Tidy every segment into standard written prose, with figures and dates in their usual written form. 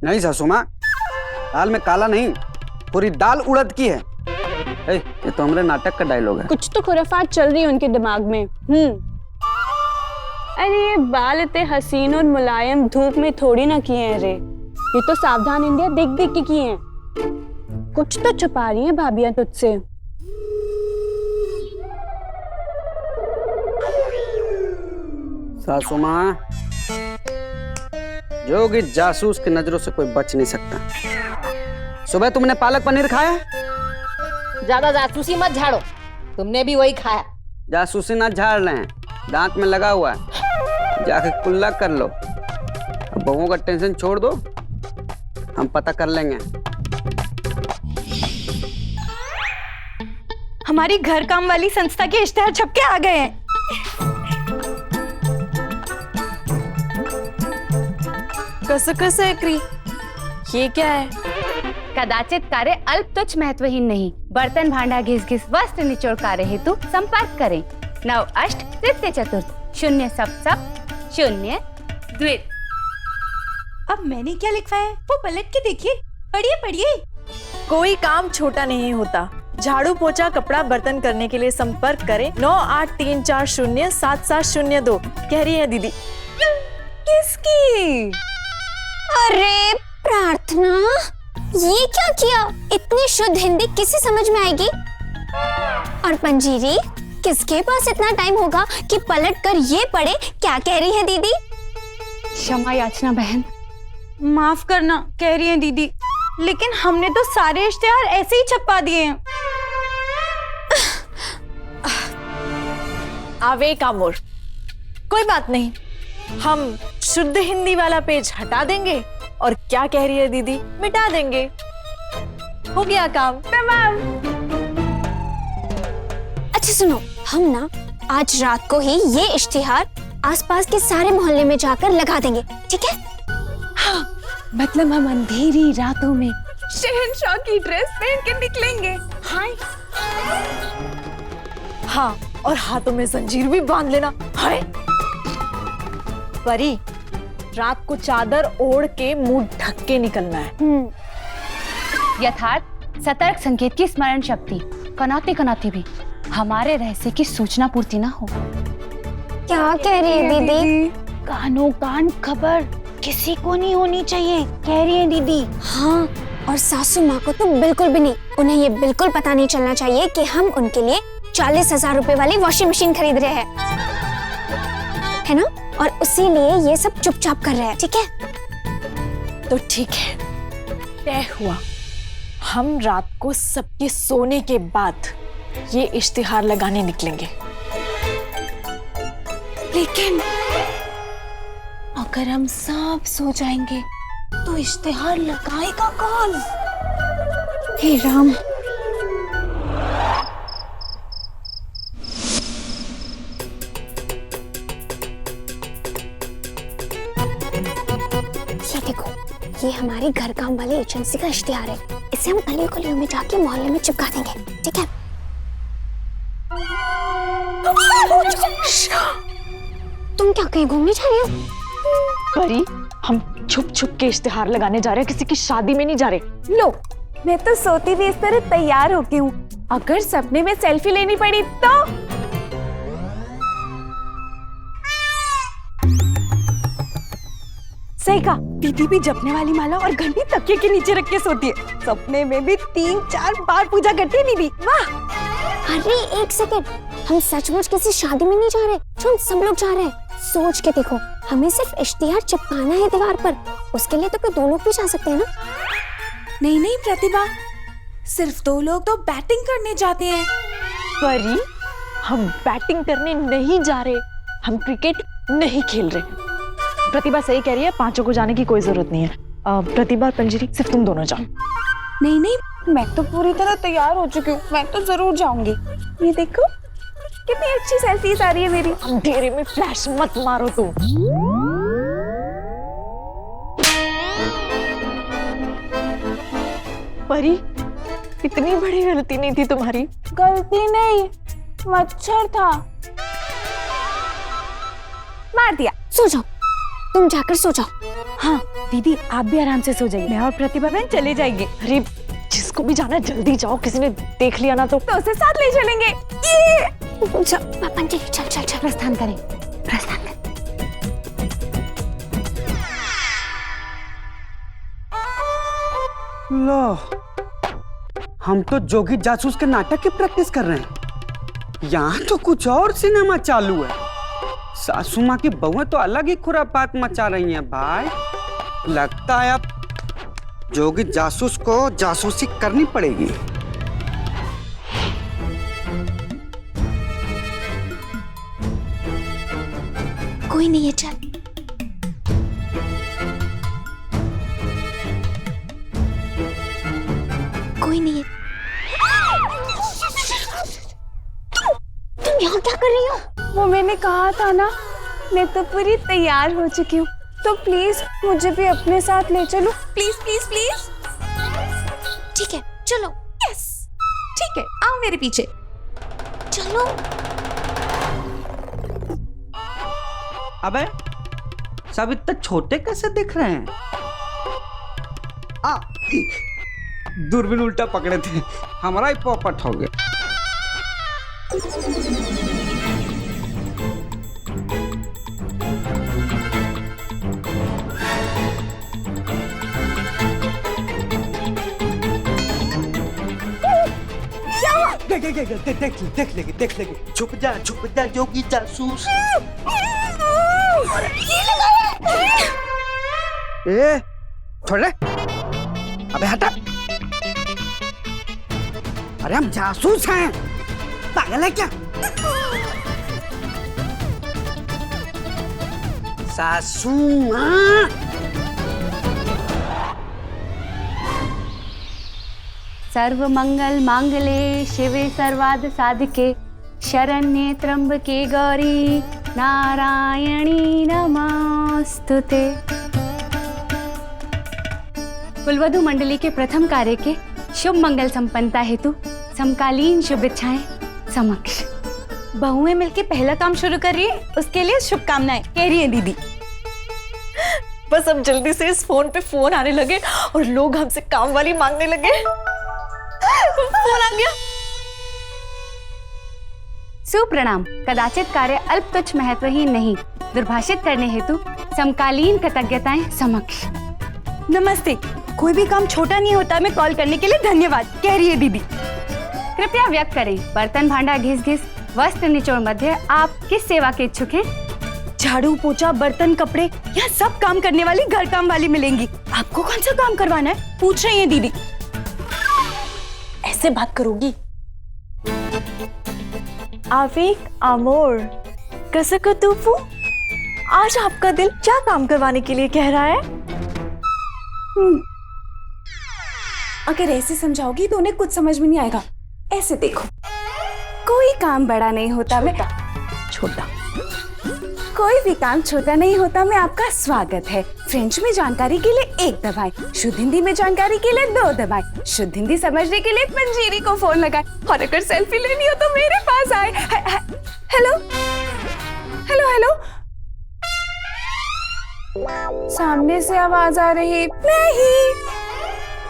नहीं सासू माँ, दाल में काला नहीं, पूरी दाल उड़द की है। ये तो हमारे नाटक का डायलॉग है। कुछ तो खुराफात चल रही है उनके दिमाग में। अरे ये बाल इतने हसीन और मुलायम धूप में थोड़ी ना किए हैं रे, ये तो सावधान इंडिया देख देख के किए हैं। कुछ तो छुपा रही हैं भाभियां तुझसे। सासू माँ, जोगी जासूस की नजरों से कोई बच नहीं सकता। सुबह तुमने पालक पनीर खाया? ज्यादा जासूसी मत झाड़ो, तुमने भी वही खाया। जासूसी ना झाड़ रहे हैं, दांत में लगा हुआ है, जाके कुल्ला कर लो। अब बहुओं का टेंशन छोड़ दो, हम पता कर लेंगे। हमारी घर काम वाली संस्था के इश्तेहार छप के आ गए हैं। कसं एकरी, ये क्या है? कदाचित कार्य अल्प तुच्छ महत्वहीन नहीं, बर्तन भांडा घिस घिस वस्त्र निचोड़ कार्य हेतु संपर्क करें 9 अष्ट तृतीय चतुर्थ 0 सप्त 0 द्वित। अब मैंने क्या लिखवाया है वो पलट के देखिए, पढ़िए पढ़िए। कोई काम छोटा नहीं होता। झाड़ू पोछा कपड़ा बर्तन करने के लिए संपर्क करें 9834077702। कह रही है दीदी। किसकी? अरे प्रार्थना, ये क्या किया? इतनी शुद्ध हिंदी किसी समझ में आएगी? और पंजीरी, किसके पास इतना टाइम होगा कि पलट कर ये पढ़े क्या कह रही है दीदी? क्षमा याचना बहन। माफ करना कह रही है दीदी, लेकिन हमने तो सारे इश्तेहार ऐसे ही छपवा दिए हैं। आवे कामोर, कोई बात नहीं, हम शुद्ध हिंदी वाला पेज हटा देंगे और क्या कह रही है दीदी मिटा देंगे। हो गया काम तमाम। अच्छा सुनो, हम ना आज रात को ही ये इश्तिहार आसपास के सारे मोहल्ले में जाकर लगा देंगे, ठीक है? हाँ, मतलब हम अंधेरी रातों में शहंशाह की ड्रेस पहन के निकलेंगे। हाँ, और हाथों में जंजीर भी बांध लेना। हाय परी, रात को चादर ओढ़ के मुंह ढक के निकलना है। यथार्थ सतर्क संकेत की स्मरण शक्ति कनाते कनाते भी हमारे रहस्य की सूचना पूर्ति ना हो। क्या कह रही है दीदी? कानों कान खबर किसी को नहीं होनी चाहिए, कह रही है दीदी। हाँ, और सासू माँ को तो बिल्कुल भी नहीं। उन्हें ये बिल्कुल पता नहीं चलना चाहिए कि हम उनके लिए 40,000 रुपए वाली वॉशिंग मशीन खरीद रहे हैं, है ना? और इसीलिए ये सब चुपचाप कर रहे हैं, ठीक है? तो ठीक है, तय हुआ। हम रात को सबके सोने के बाद ये इश्तिहार लगाने निकलेंगे। लेकिन अगर हम सब सो जाएंगे तो इश्तेहार लगाएगा कौन? हे राम। ये देखो, ये हमारी घर काम वाली एजेंसी का इश्तिहार है। इसे हम गली गलियों में जाके मोहल्ले में चिपका देंगे, ठीक है? तुम क्या कहीं घूमने जा रही हो? परी, हम छुप छुप के इश्तिहार लगाने जा रहे हैं, किसी की शादी में नहीं जा रहे। लो, मैं तो सोती हुई इस तरह तैयार होके हूँ। अगर सपने में सेल्फी लेनी पड़ी तो? सही कहा, दीदी भी जपने वाली माला और घंटी तकिए के नीचे रख के सोती है। सपने में भी 3-4 बार पूजा करती है दीदी। वाह। अरे एक सेकंड, हम सचमुच किसी शादी में नहीं जा रहे, हम सब लोग जा रहे हैं। सोच के देखो, हमें सिर्फ इश्तिहार चिपकाना है दीवार पर, उसके लिए तो कोई 2 लोग भी जा सकते हैं ना? नहीं नहीं प्रतिभा, सिर्फ 2 लोग तो बैटिंग करने जाते हैं। परी, हम बैटिंग करने नहीं जा रहे, हम क्रिकेट नहीं खेल रहे। प्रतिभा सही कह रही है, 5 को जाने की कोई जरूरत नहीं है। प्रतिभा और पंजरी, सिर्फ तुम दोनों जाओ। नहीं नहीं, मैं तो पूरी तरह तैयार हो चुकी हूँ, मैं तो जरूर जाऊंगी। ये देखो कितनी अच्छी सेल्फीज आ रही है मेरी। अंधेरे में फ्लैश मत मारो तुम। परी, इतनी बड़ी गलती नहीं थी तुम्हारी। गलती नहीं, मच्छर था, मार दिया। सो जाओ, तुम जाकर सो जाओ। हाँ दीदी आप भी आराम से सो जाइए, मैं और प्रतिभा बहन चले जाएंगे। अरे जिसको भी जाना है जल्दी जाओ, किसी ने देख लिया ना तो उसे साथ ले चलेंगे। अंजलि चल चल चल प्रस्थान करें, प्रस्थान करें। लो, हम तो जोगी जासूस के नाटक की प्रैक्टिस कर रहे हैं, यहाँ तो कुछ और सिनेमा चालू है। सासू माँ की बहुएं तो अलग ही खुरापात मचा रही हैं भाई। लगता है अब जोगी जासूस को जासूसी करनी पड़ेगी। कोई नहीं है, चल। कोई नहीं है। तुम यहाँ क्या कर रही हो? वो मैंने कहा था ना, मैं तो पूरी तैयार हो चुकी हूँ, तो प्लीज मुझे भी अपने साथ ले चलो। Please please please. ठीक है चलो। यस ठीक है, आओ मेरे पीछे। चलो। अबे सब इतने छोटे कैसे दिख रहे हैं? दूरबीन उल्टा पकड़े थे, हमारा ही पॉपट हो गया। देख लेंगे। छुप जा जोगी जासूस। ए, छोड़ ले। अबे हटा। अरे हम जासूस हैं, पागल है क्या? सासू माँ। सर्व मंगल मांगले शिवे सर्वार्थ साधिके शरण्ये त्र्यंबके गौरी नारायणी नमस्तुते। कुलवधु मंडली के प्रथम कार्य के शुभ मंगल संपन्नता हेतु समकालीन शुभेच्छाएं समक्ष। बहुएं मिलके पहला काम शुरू कर रही है, उसके लिए शुभकामनाएं कह रही है दीदी। बस अब जल्दी से इस फोन पे फोन आने लगे और लोग हमसे काम वाली मांगने लगे। फोन आ गया। सुप्रणाम। कदाचित कार्य अल्प तुच्छ महत्वहीन नहीं, दुर्भाषित करने हेतु समकालीन कृतज्ञताएं समक्ष। नमस्ते। कोई भी काम छोटा नहीं होता, मैं कॉल करने के लिए धन्यवाद कह रही है दीदी। कृपया व्यक्त करें, बर्तन भांडा घिस घिस वस्त्र निचोड़ मध्य आप किस सेवा के इच्छुक हैं? झाड़ू पोछा बर्तन कपड़े, यहाँ सब काम करने वाली घर काम वाली मिलेंगी। आपको कौन सा काम करवाना है पूछ रही है दीदी। ऐसे बात करोगी? आविक आमोर कसकतुफु, आज आपका दिल क्या काम करवाने के लिए कह रहा है? अगर ऐसे समझाओगी तो उन्हें कुछ समझ में नहीं आएगा। ऐसे देखो, कोई काम बड़ा नहीं होता, छोटा कोई भी काम छोटा नहीं होता में आपका स्वागत है। फ्रेंच में जानकारी के लिए 1 दबाएं, शुद्ध हिंदी में जानकारी के लिए 2 दबाएं, शुद्ध हिंदी समझने के लिए मंजीरी को फोन लगाएं, और अगर सेल्फी लेनी हो तो मेरे पास आए। Hello hello hello. सामने से आवाज आ रही। नहीं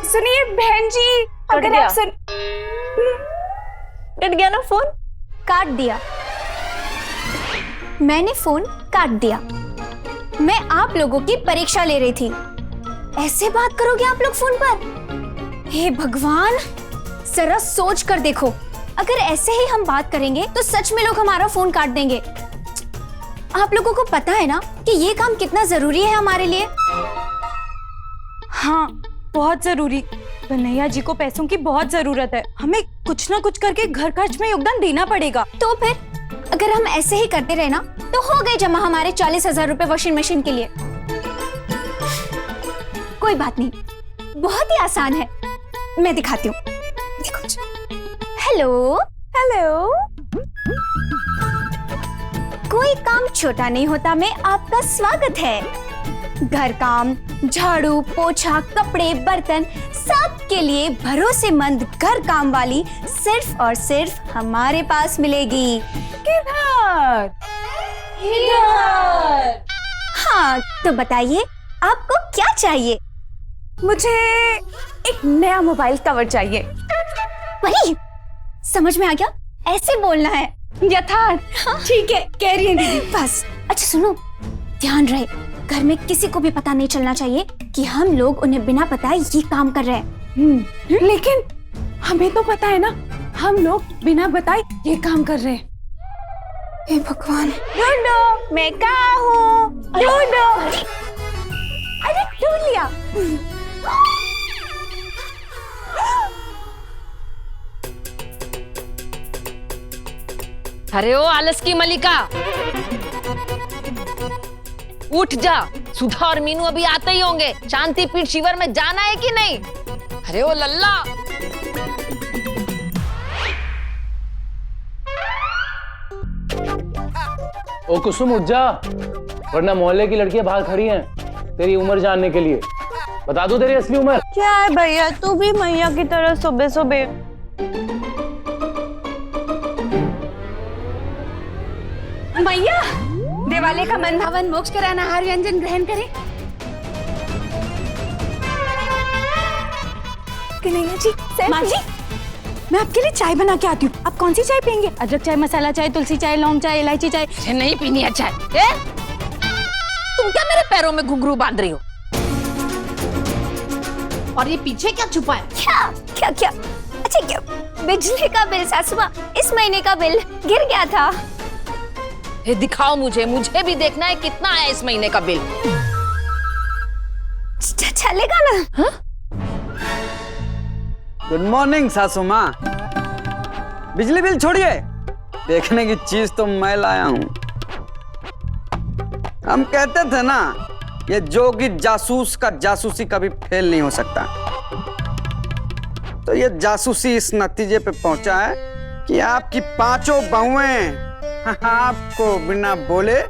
सुनिए बहन जी, अगर आप सुन। कट गया ना फोन? काट दिया, मैंने फोन काट दिया। मैं आप लोगों की परीक्षा ले रही थी, ऐसे बात करोगे आप लोग फोन पर? हे भगवान, जरा सोच कर देखो, अगर ऐसे ही हम बात करेंगे तो सच में लोग हमारा फोन काट देंगे। आप लोगों को पता है ना कि ये काम कितना जरूरी है हमारे लिए? हाँ बहुत जरूरी। कन्हैया जी को पैसों की बहुत जरूरत है, हमें कुछ ना कुछ करके घर खर्च में योगदान देना पड़ेगा। तो फिर अगर हम ऐसे ही करते रहे ना तो हो गए जमा हमारे 40,000 रुपए वॉशिंग मशीन के लिए। कोई बात नहीं, बहुत ही आसान है, मैं दिखाती हूँ। देखो। Hello hello. कोई काम छोटा नहीं होता में आपका स्वागत है। घर काम, झाड़ू पोछा कपड़े बर्तन सब के लिए भरोसेमंद घर काम वाली सिर्फ और सिर्फ हमारे पास मिलेगी। किधर? हाँ तो बताइए आपको क्या चाहिए? मुझे एक नया मोबाइल कवर चाहिए। वही समझ में आ गया, ऐसे बोलना है। यथार्थ। ठीक है, कह रही है दीदी। बस। अच्छा सुनो, ध्यान रहे घर में किसी को भी पता नहीं चलना चाहिए कि हम लोग उन्हें बिना बताए ये काम कर रहे हैं। लेकिन हमें तो पता है ना, हम लोग बिना बताए ये काम कर रहे हैं। हे भगवान। ढूंढो, मैं कहाँ हूँ? ढूंढो। अरे ढूंढ लिया। अरे ओ आलस की मलिका, उठ जा। सुधा और मीनू अभी आते ही होंगे। शांति पीठ शिविर में जाना है कि नहीं? अरे ओ लल्ला। ओ कुसुम उठ जा, वरना मोहल्ले की लड़कियां बाहर खड़ी हैं तेरी उम्र जानने के लिए। बता दो तेरी असली उम्र। क्या है भैया, तू भी मैया की तरह सुबह सुबह। मैया, दिवाली का मन भावन मोक्ष कराना आहार व्यंजन ग्रहण करें। कन्हैया जी, माँ जी, मैं आपके लिए चाय बना के आती हूँ। आप कौन सी चाय पियेंगे? अदरक चाय, मसाला चाय, तुलसी चाय, लौंग चाय, इलायची चाय। मुझे नहीं पीनी है चाय। तुम क्या मेरे पैरों में घुंघरू बांध रही हो? और ये पीछे क्या छुपा है? क्या क्या क्या? अच्छा क्या बिजली का बिल सासू माँ, इस महीने का बिल गिर गया था। ये दिखाओ मुझे भी देखना है कितना है इस महीने का बिल। चलेगा ना? हाँ? गुड मॉर्निंग सासू माँ। बिजली बिल छोड़िए, देखने की चीज तो मैं लाया हूँ। हम कहते थे ना, ये जोगी जासूस का जासूसी कभी फेल नहीं हो सकता। तो ये जासूसी इस नतीजे पे पहुंचा है कि आपकी पांचों बहुएं आपको बिना बोले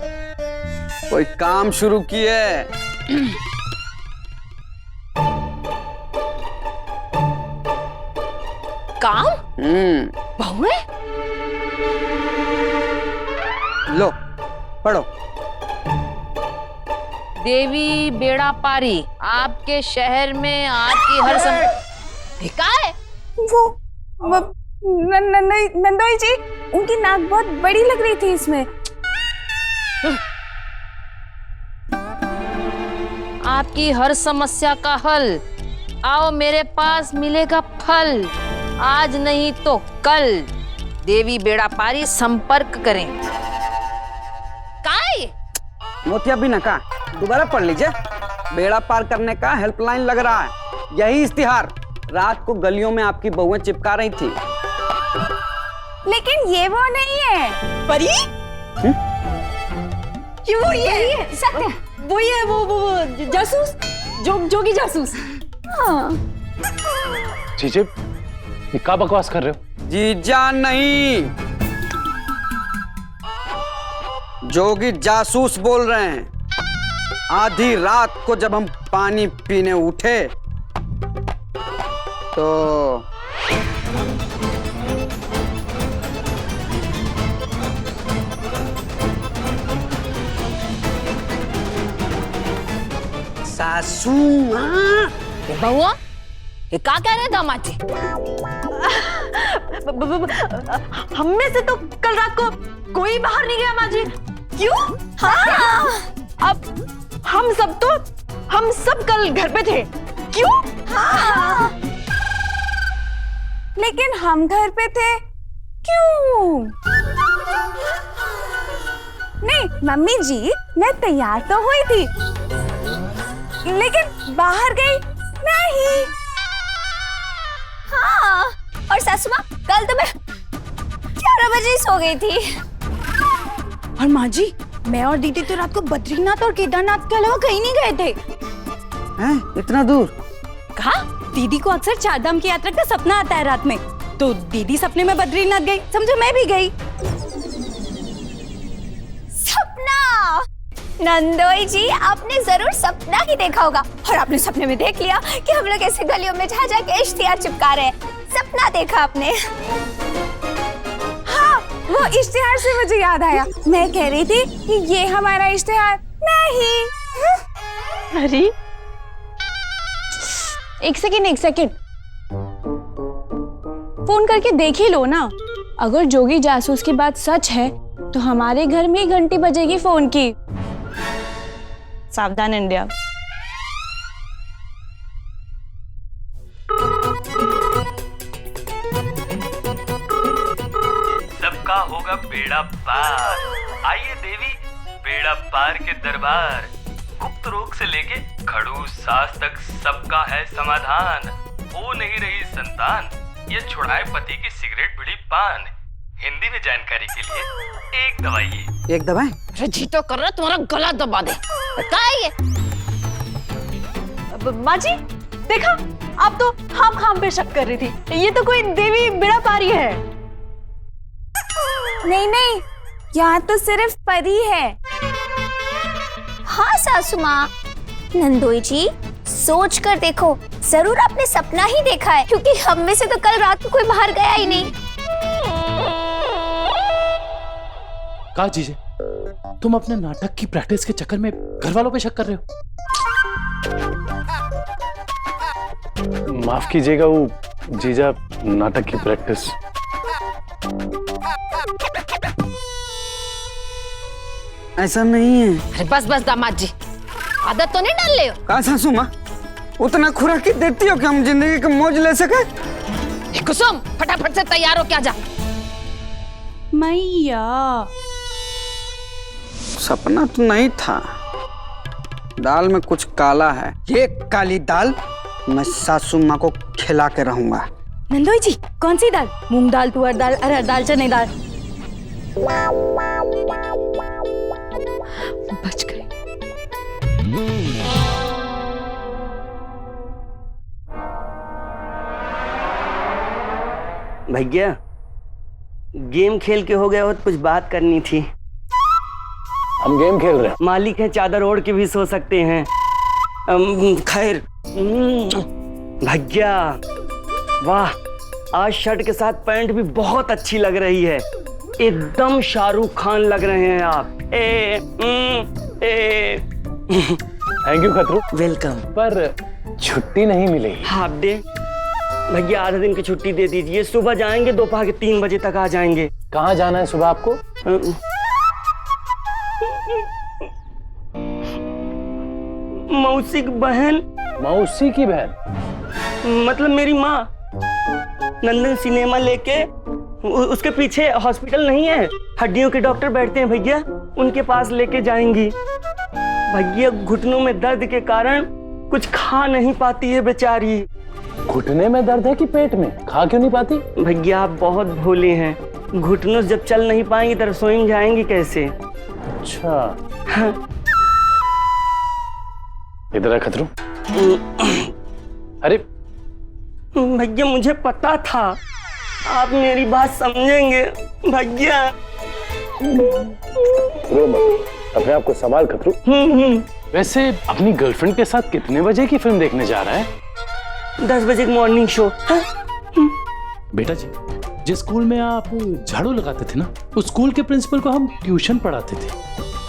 कोई काम शुरू किए। काम? बहुएं? लो पढ़ो। देवी बेड़ा पारी, आपके शहर में आपकी हर क्या है? वो नंदोई जी, उनकी नाक बहुत बड़ी लग रही थी इसमें। आपकी हर समस्या का हल, आओ मेरे पास मिलेगा फल। आज नहीं तो कल देवी बेड़ा पारी संपर्क करें। काय? मोतिया भी नका, दोबारा पढ़ लीजिए। बेड़ा पार करने का हेल्पलाइन लग रहा है। यही इश्तिहार रात को गलियों में आपकी बहुएं चिपका रही थी। लेकिन ये वो नहीं है। परी? क्यों वो ये? सत्य, वो ये वो जासूस, जोगी जासूस। हाँ। चीचे, ये क्या बकवास कर रहे हो? जीजा नहीं, जोगी जासूस बोल रहे हैं। आधी रात को जब हम पानी पीने उठे तो सासू माँ। बहुआ, ये क्या कह रहे दामाद जी? हम में से तो कल रात को कोई बाहर नहीं गया माँ जी। क्यों? हाँ। अब हम सब कल घर पे थे। क्यों? हाँ। लेकिन हम घर पे थे क्यों? नहीं मम्मी जी, मैं तैयार तो हुई थी, लेकिन बाहर गई नहीं। हाँ, और सासू माँ, कल तो मैं 11 बजे सो गई थी। और माँ जी, मैं और दीदी तो रात को बद्रीनाथ और केदारनाथ के अलावा कहीं नहीं गए थे। हैं? इतना दूर? कहा? दीदी को अक्सर चारधाम की यात्रा का सपना आता है रात में, तो दीदी सपने में बद्रीनाथ गई, समझो मैं भी गई। सपना? नंदोई जी, आपने जरूर सपना ही देखा होगा, और आपने सपने में देख लिया कि हम लोग ऐसे गलियों में जा जाके इश्तिहार चिपका रहे हैं। सपना देखा आपने? हाँ, वो इश्तिहार से मुझे याद आया। मैं कह रही थी कि ये हमारा इश्तिहार नहीं। अरे एक सेकेंड, फोन करके देख ही लो ना। अगर जोगी जासूस की बात सच है तो हमारे घर में ही घंटी बजेगी फोन की। सावधान इंडिया। सबका होगा बेड़ा पार। आइए देवी बेड़ा पार के दरबार। गुप्त रोग से लेके खड़ूस सांस तक सबका है समाधान। हो नहीं रही संतान, ये छुड़ाए पति की सिगरेट बीड़ी पान। हिंदी में जानकारी के लिए एक दवाई है। एक दवाई? अरे जी तो कर रहा तुम्हारा गला दबा दे। क्या है ये? माँ जी देखा, आप तो खाम पे शक कर रही थी। ये तो कोई देवी बेड़ा पारी है। नहीं, यहाँ तो सिर्फ परी है। हाँ सासू माँ, नंदोई जी सोच कर देखो, जरूर आपने सपना ही देखा है, क्योंकि हम में से तो कल रात को कोई बाहर गया ही नहीं। कहा जीजे, तुम अपने नाटक की प्रैक्टिस के चक्कर में घर वालों पे शक कर रहे हो? माफ कीजिएगा, वो जीजा नाटक की प्रैक्टिस। ऐसा नहीं है। अरे बस दामाद जी, आदत तो नहीं डाल ले हो। कहा सासू माँ, उतना खुराकी देती हो कि हम जिंदगी का मौज ले सके? कुसुम फटाफट से तैयार हो क्या जा। मैया सपना तो नहीं था, दाल में कुछ काला है। ये काली दाल मैं सासू माँ को खिला के रहूंगा। नंदोई जी, कौन सी दाल? मूंग दाल, तुअर दाल, अरहर दाल, चने दाल? बच गई। भैया गेम खेल के हो गया हो तो कुछ बात करनी थी। हम गेम खेल रहे हैं? मालिक है, चादर ओढ़ के भी सो सकते हैं। खैर भैया, वाह, आज शर्ट के साथ पैंट भी बहुत अच्छी लग रही है। एकदम शाहरुख खान लग रहे हैं आप। थैंक यू खतरू। वेलकम। पर छुट्टी नहीं मिलेगी। हाफ डे भैया, आधा दिन की छुट्टी दे दीजिए। सुबह जाएंगे, दोपहर के 3 बजे तक आ जाएंगे। कहाँ जाना है सुबह आपको? मौसी की बहन। मौसी की बहन? मतलब मेरी माँ। नंदन सिनेमा लेके उसके पीछे हॉस्पिटल नहीं है, हड्डियों के डॉक्टर बैठते हैं भैया, उनके पास लेके जाएंगी। भैया घुटनों में दर्द के कारण कुछ खा नहीं पाती है बेचारी। घुटने में दर्द है कि पेट में? खा क्यों नहीं पाती? भैया आप बहुत भोले हैं, घुटनों से जब चल नहीं पाएंगी तो रसोई में जाएंगी कैसे? अच्छा। हाँ। इधर आ खतरू। अरे भैया मुझे पता था आप मेरी बात समझेंगे भैया। रो मत, अपने आप को संभाल खतरू। वैसे अपनी गर्लफ्रेंड के साथ कितने बजे की फिल्म देखने जा रहा है? 10 बजे मॉर्निंग शो। बेटा जी, जिस स्कूल में आप झाड़ू लगाते थे ना, उस स्कूल के प्रिंसिपल को हम ट्यूशन पढ़ाते थे।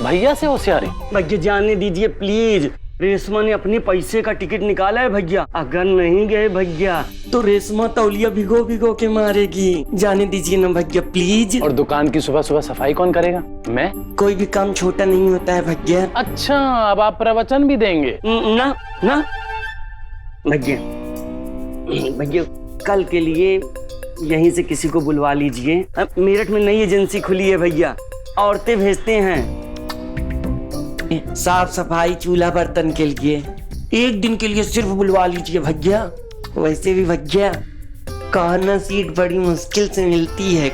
भैया से होशियारी। भैया जाने दीजिए प्लीज, रेशमा ने अपने पैसे का टिकट निकाला है भैया। अगर नहीं गए भैया तो रेशमा तौलिया भिगो भिगो के मारेगी। जाने दीजिए ना भैया प्लीज। और दुकान की सुबह सुबह सफाई कौन करेगा? मैं? कोई भी काम छोटा नहीं होता है भैया। अच्छा, अब आप प्रवचन भी देंगे? ना ना भैया, भैया कल के लिए यहीं से किसी को बुलवा लीजिए। मेरठ में नई एजेंसी खुली है भैया, औरतें भेजते हैं साफ सफाई चूल्हा बर्तन के लिए। एक दिन के लिए सिर्फ बुलवा लीजिए भैया। वैसे भी भैया कॉर्नर सीट बड़ी मुश्किल से मिलती है।